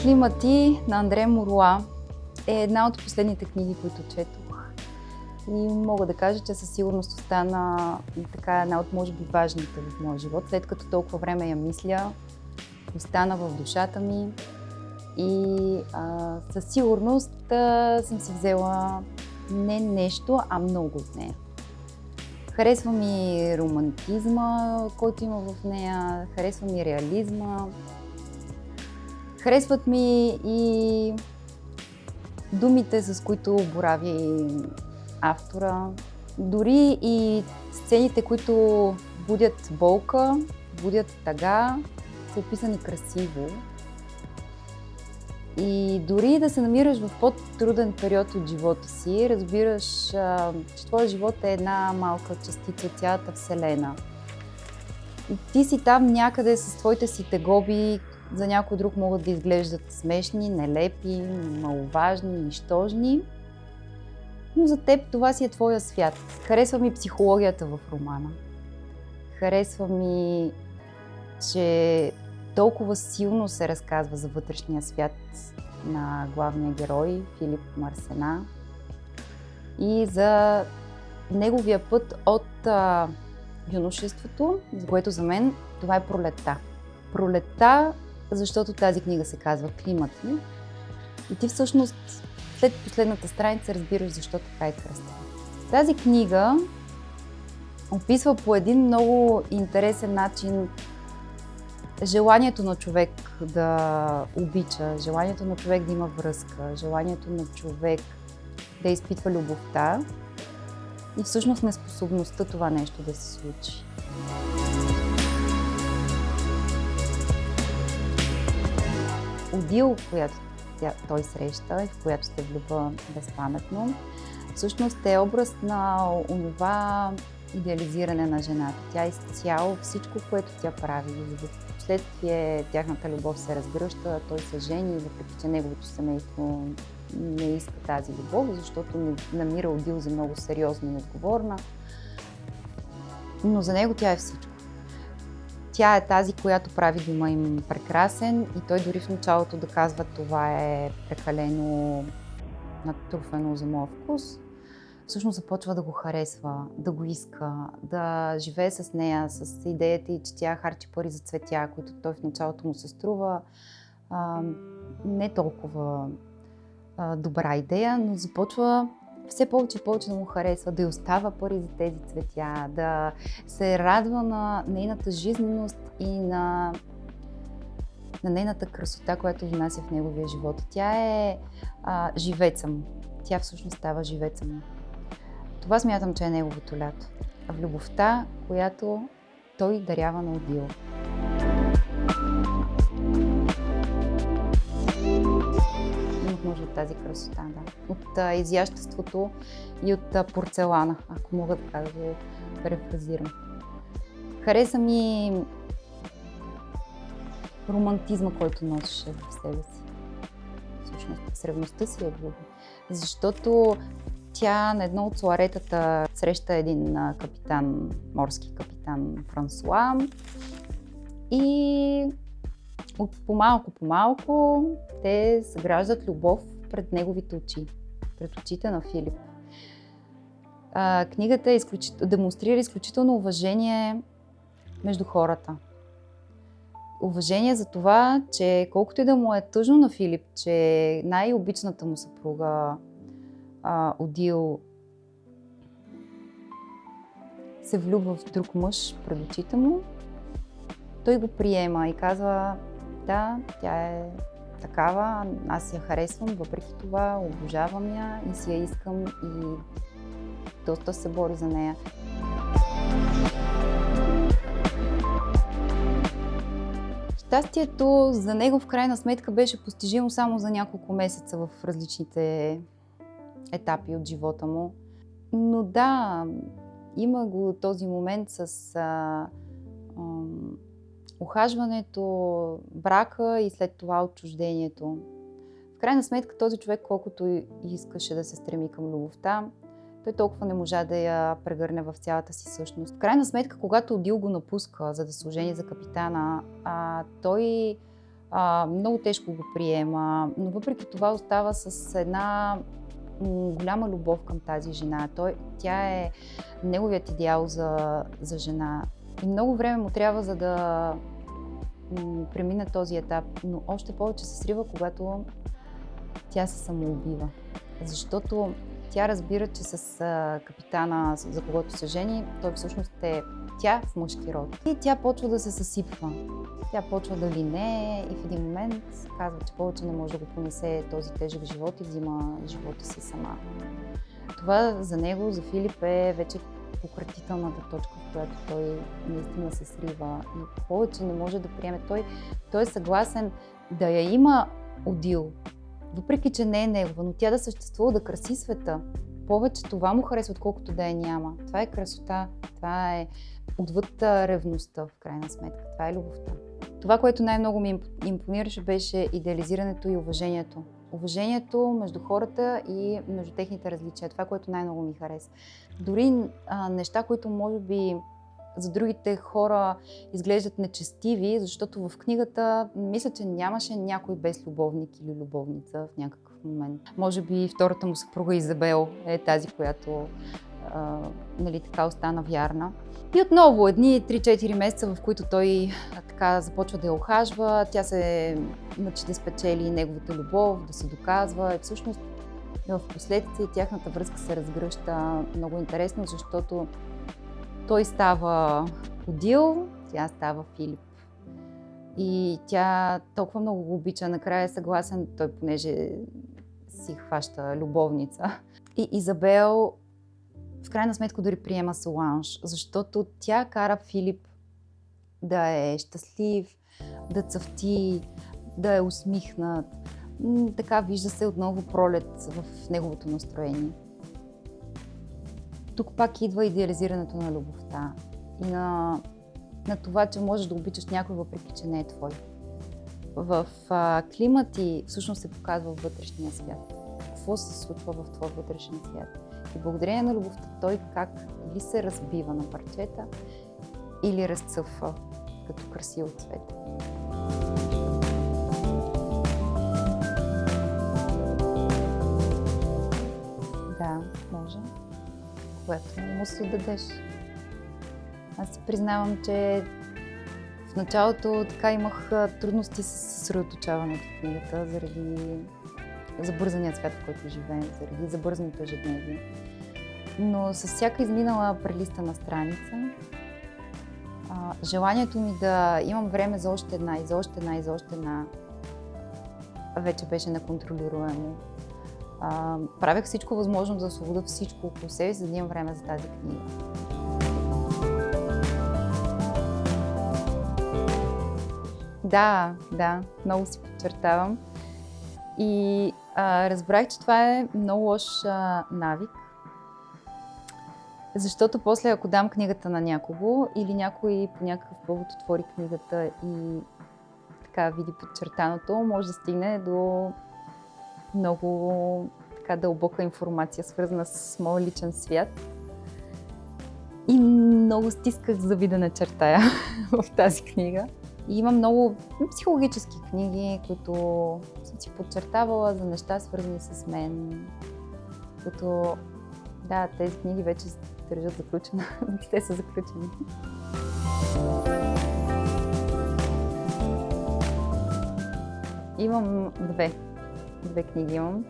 Климати на Андре Моруа е една от последните книги, които четох. И мога да кажа, че със сигурност остана така една от, може би, важните в моя живот. След като толкова време я мисля, остана в душата ми и със сигурност съм си взела не нещо, а много от нея. Харесва ми романтизма, който има в нея, харесва ми реализма, харесват ми и думите, с които борави автора. Дори и сцените, които будят болка, будят тъга, са описани красиво. И дори да се намираш в по-труден период от живота си, разбираш, че твоя живот е една малка частица от цялата Вселена. И ти си там някъде с твоите си тегоби, за някой друг могат да изглеждат смешни, нелепи, маловажни, нищожни. Но за теб това си е твоя свят. Харесва ми психологията в романа. Харесва ми, че толкова силно се разказва за вътрешния свят на главния герой Филип Марсена и за неговия път от юношеството, за което за мен това е пролетта. Пролетта, защото тази книга се казва Климати и ти всъщност след последната страница разбираш защо така е кръстена. Тази книга описва по един много интересен начин желанието на човек да обича, желанието на човек да има връзка, желанието на човек да изпитва любовта и всъщност неспособността това нещо да се случи. Одил, която той среща и в която се влюбва безпаметно, всъщност е образ на онова идеализиране на жената. Тя изцяло всичко, което тя прави. Впоследствие тяхната любов се разгръща, той се жени, въпреки че неговото семейство не иска тази любов, защото не намира Одил за много сериозна и отговорна. Но за него тя е всичко. Тя е тази, която прави дома им прекрасен и той дори в началото да казва, това е прекалено натруфено за моя вкус. Всъщност започва да го харесва, да го иска, да живее с нея, с идеята и че тя харчи пари за цветя, които той в началото му се струва не толкова добра идея, но започва все повече и повече да му харесва, да й остава пари за тези цветя, да се радва на нейната жизненост и на нейната красота, която внася в неговия живот. Тя е живеца му. Тя всъщност става живеца му. Това смятам, че е неговото лято. В любовта, която той дарява на Одил. Имах нужда от тази красота, да. От изяществото и от порцелана, ако мога така да го рефразирам. Хареса ми романтизма, който носеше в себе си. Всъщност, сревността си е влюбва. Защото тя на едно от соаретата среща един капитан, морски капитан Франсуа и по малко те съграждат любов пред неговите очи, пред очите на Филип. Книгата демонстрира изключително уважение между хората. Уважение за това, че колкото и да му е тъжно на Филип, че най-обичната му съпруга Одил се влюбва в друг мъж пред очите му, той го приема и казва, да, тя е такава, аз я харесвам, въпреки това обожавам я и си я искам и доста се бори за нея. Щастието за него в крайна сметка беше постижимо само за няколко месеца в различните етапи от живота му. Но да, има го този момент с ухажването, брака и след това отчуждението. В крайна сметка този човек, колкото искаше да се стреми към любовта, той толкова не можа да я прегърне в цялата си същност. В крайна сметка, когато Одил го напуска, за да се ожени за капитана, той много тежко го приема, но въпреки това остава с една голяма любов към тази жена. Тя е неговият идеал за жена. И много време му трябва, за да премине този етап, но още повече се срива, когато тя се самоубива. Защото тя разбира, че с капитана, за когото се жени, той всъщност е тя в мъжки род. И тя почва да се съсипва. Тя почва да линее и в един момент казва, че повече не може да го понесе този тежък живот и взима живота си сама. Това за него, за Филип, е вече пократителната точка, в която той наистина се срива и повече не може да приеме. Той е съгласен да я има Одил, въпреки че не е негова, но тя да съществува, да краси света. Повече това му харесва, отколкото да я няма. Това е красота, това е отвъд ревността, в крайна сметка. Това е любовта. Това, което най-много ми импонираше, беше идеализирането и уважението. Уважението между хората и между техните различия. Това, което най-много ми хареса. Дори неща, които може би за другите хора изглеждат нечестиви, защото в книгата мисля, че нямаше някой без любовник или любовница в някакъв момент. Може би втората му съпруга Изабел е тази, която така остана вярна. И отново едни 3-4 месеца, в които той така започва да я ухажва, тя се мъчи да спечели неговата любов, да се доказва. И всъщност в последствие тяхната връзка се разгръща много интересно, защото той става Одил, тя става Филип. И тя толкова много го обича, накрая е съгласен той, понеже си хваща любовница. И Изабел в крайна сметка дори приема Соланж, защото тя кара Филип да е щастлив, да цъфти, да е усмихнат. Така вижда се отново пролет в неговото настроение. Тук пак идва идеализирането на любовта и на това, че можеш да обичаш някой, въпреки че не е твой. В Климати всъщност се показва вътрешния свят. Какво се случва в твой вътрешен свят? И благодарение на любовта той как или се разбива на парчета, или разцъфва като красиво цвете. Да, може. Когато му се отдадеш. Аз си признавам, че в началото така имах трудности с съсредоточаването в книгата, заради забързания свят, в който живеем, заради забързаното ежедневие. Но с всяка изминала прелистана страница, желанието ми да имам време за още една и за още една и за още една вече беше неконтролируемо. Правех всичко възможно да освобода всичко около себе си, за да имам време за тази книга. Да, много си подчертавам. И разбрах, че това е много лош навик. Защото после, ако дам книгата на някого или някой по някакъв повод отвори книгата и така види подчертаното, може да стигне до много така дълбока информация, свързана с моя личен свят. И много стисках зъби да не чертая в тази книга. И има много психологически книги, които съм си подчертавала за неща, свързани с мен. Като, да, тези книги вече държат заключена. Те са заключени. Имам две книги имам.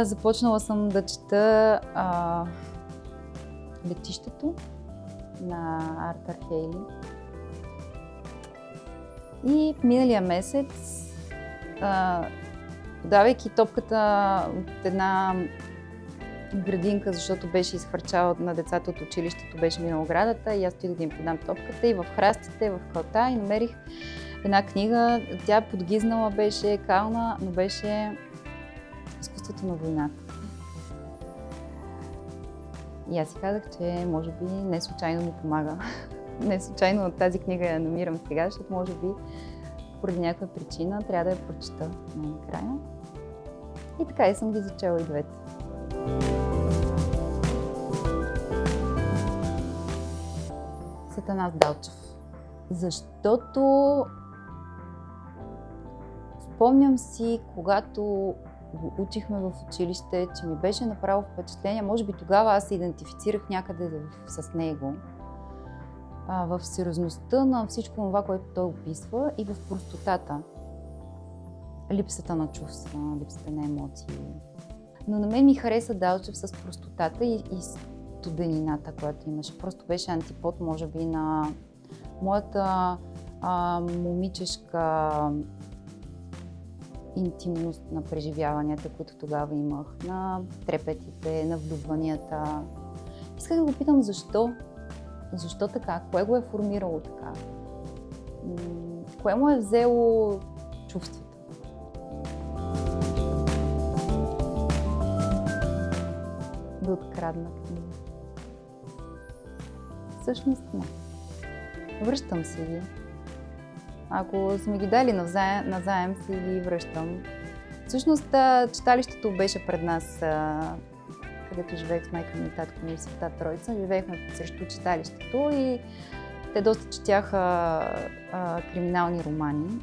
Започнала съм да чета Летището на Артър Хейли. И миналия месец, подавайки топката от една градинка, защото беше изхвърчала на децата от училището, беше минала оградата и аз отидох да им подам топката и в храстите, в калта и намерих една книга. Тя подгизнала беше, кална, но беше Изкуството на войната. И аз си казах, че може би не случайно ми помага. Не случайно от тази книга я намирам сега, защото може би поради някаква причина трябва да я прочета най-накрая. И така и съм ги зачела и двете. Сатанас Далчев. Защото Спомням си, когато го учихме в училище, че ми беше направо впечатление. Може би тогава аз се идентифицирах някъде с него. В сериозността на всичко това, което той описва и в простотата. Липсата на чувства, липсата на емоции. Но на мен ми хареса Далчев с простотата и студенината, която имаше. Просто беше антипод, може би, на моята момичешка интимност на преживяванията, които тогава имах, на трепетите, на влюбванията. Исках да го питам защо. Защо така? Кое го е формирало така? Кое му е взело чувствата? Да открадна книга. Всъщност не. Връщам си ги. Ако сме ги дали назаем, си ги връщам. Всъщност читалището беше пред нас, където живеех с майка ми и татко ми в Света Троица. Живеехме срещу читалището и те доста четяха криминални романи.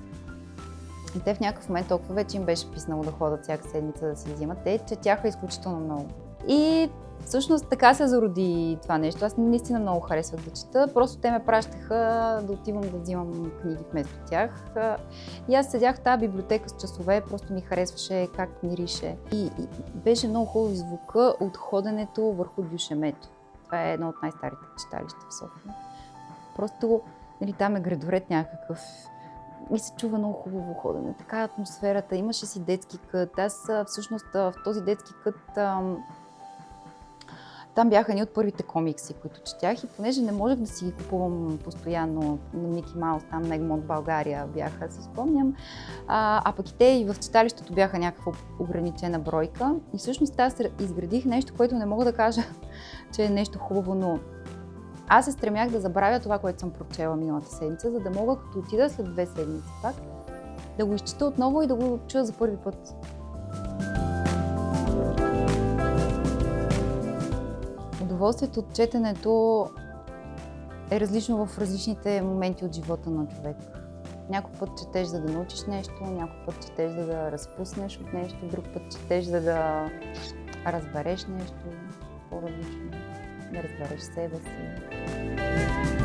И те в някакъв момент толкова вече им беше писнало да ходят всяка седмица да си взимат. Те четяха изключително много. И всъщност така се зароди това нещо. Аз наистина много харесвах да чета. Просто те ме пращаха да отивам да взимам книги вместо тях. И аз седях в тази библиотека с часове, просто ми харесваше как мирише. И беше много хубав звука от ходенето върху дюшемето. Това е едно от най-старите читалища в София. Просто там е градоред някакъв. И се чува много хубаво ходене. Така е атмосферата. Имаше си детски кът. Аз всъщност в този детски кът там бяха едни от първите комикси, които четях и понеже не можех да си ги купувам постоянно на Мики Маус, там на Egmont България бяха, си спомням, пък и те и в читалището бяха някаква ограничена бройка и всъщност аз изградих нещо, което не мога да кажа, че е нещо хубаво, но аз се стремях да забравя това, което съм прочела миналата седмица, за да мога, като отида след 2 седмици пак, да го изчета отново и да го чуя за първи път. Удоволствието от четенето е различно в различните моменти от живота на човек. Някой път четеш, за да научиш нещо, някой път четеш, за да разпуснеш от нещо, друг път четеш, за да разбереш нещо по-различно, да разбереш себе си.